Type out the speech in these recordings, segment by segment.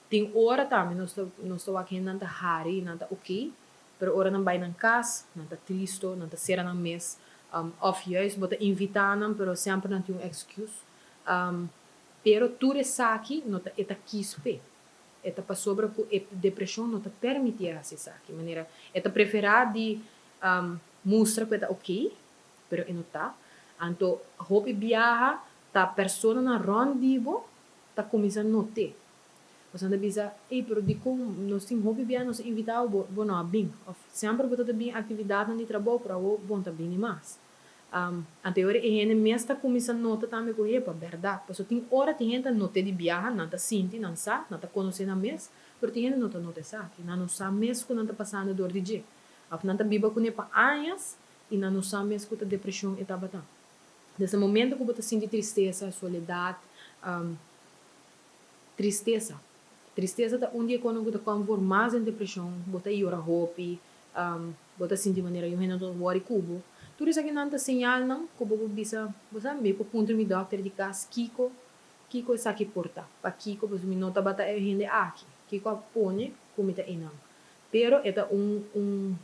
Tem hora também, nós estamos aqui nanta hari, nanta ok, pero hora não vai na casa, nanta tristo, nanta sera na mês, of juist, bota invitar não, pero sempre não tem excuse. Pero tu resaki, nota eta quispe. Eta pa sobra ku depressão nota permite essa saki, maneira, eta preferar de mostra que eta ok, pero e não tá. Anto, hope viaja, ta persona na rondivo, ta começa a notar. Você anda bisa, pero di como nós temos hobby bem, nós invitamos, bom não, bem, sempre botar bem atividade no trabalho para o bom também mais. Anterior e gente mesmo está começando a notar também que é para verdade, porque tem hora tem gente nota de viagem, não está sentindo, não sabe, não está conhecendo a mês, mas tem gente não nota sabe, não sabe mesmo que não está passando dor de dia, não está viva com ele para anos e não sabe mesmo que a depressão está batendo. Nesse momento que você sente tristeza, soledade, tristeza tá um dia quando você conforma mais em depressão, você llora hope, você sente maneira eu não worry cubo. Tudo isso aqui não tá sinal não, que você bisa, você me por ponto me doctor de casa Kiko é aqui porta, para Kiko você me nota bata é gente aqui, Kiko põe como tá inang. Pero é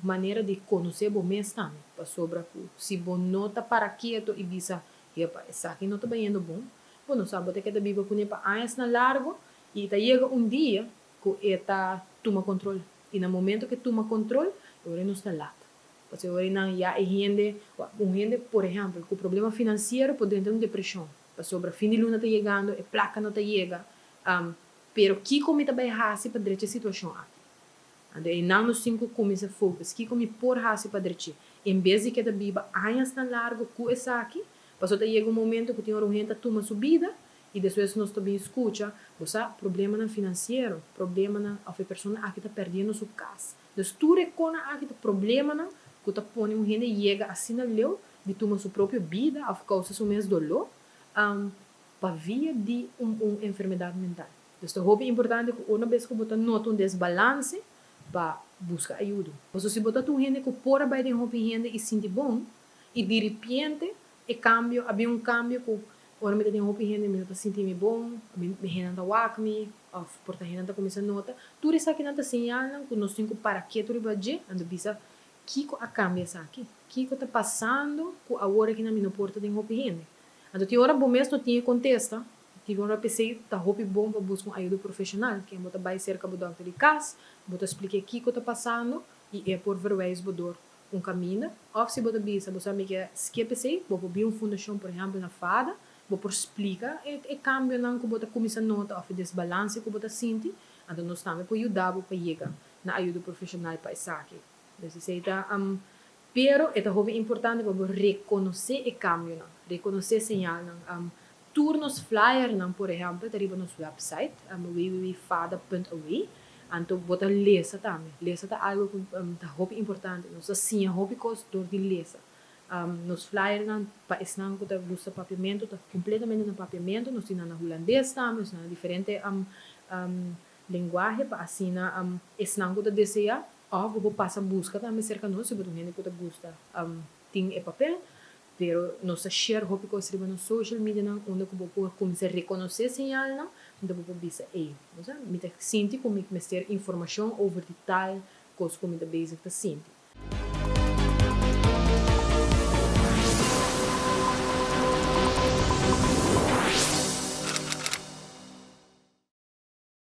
maneira de conhecer o mês também, para sobra se você nota para quieto e bisa, epa, essa aqui não tá bem indo bom. Bueno, sabe, você que tá viva com ele para anos na largo. E chega dia que eta toma controle. E no momento que toma controle, agora não está lá. Porque agora não já é gente, por exemplo, com problema financeiro, pode entrar em depressão. Porque sobre fim de luna está chegando, a placa não está chegando. Pero que como está bem rápido para direita a situação aqui. E não nos 5 começa a focar, que como por rápido para direita. Em vez de que está viva anos tão largo com essa aqui, porque chega momento que tem uma gente toma subida, e depois nós também escuta, você problema na financeiro, problema na a pessoa que está perdendo sua casa. Então, tu reconhece que está problema na que está pondo um gente chega assim na leu de tomar sua própria vida, a causa do mesmo dolor, para via de enfermidade mental. Então, é importante que uma vez que você nota desbalance, para buscar ajuda. Porque se você tem gente que por aí de gente e sente bom, e de repente, havia cambio que ora me tem hopi gente me tá sentindo bom, me gente tá wakmi, of porta gente tá começando a nota. Tudo isso aqui não tá sinal, que nós temos para que tudo vai dizer, ando bisa, kiko a cambia essa aqui, kiko tá passando, que a hora que na minha porta tem hopi gente. Ando tem hora bom mesmo não tinha contesta, tive hora pensei tá hopi bom para buscar ajuda profissional, que bota vai cerca do doctor de casa, bota explicar kiko tá passando e é por verwys bodor caminho, of se bota bisa, você me que pensei, vou abrir fundação, por exemplo, na fada. Você explica e cambio não que você começa a nota of desbalance que você sente, então nós também pode ajudar para chegar na ajuda profissional para isso aqui. Então, pero é muito importante para reconhecer o cambio não, reconhecer sinal não. Turnos flyer não, por exemplo, arriba no website, www.fada.aw, então você lesa também, lesa tá algo que é muito importante, nós assim é muito coisa de lesa. Nos flyers não para ensinar que eu gosto de papiamento, tá completamente no papiamento, nós temos na holandês também, nós temos diferente linguagem para ensinar ensinar que eu deseja, ou vou passar busca também cerca de nós, se você gente que eu gosta tem é papel, pero nós share hopi coisa no social media não, onde eu vou começar a reconhecer sinal não, então eu vou dizer, me sinto como me ter informação over de tal coisa como me basic tá sinto.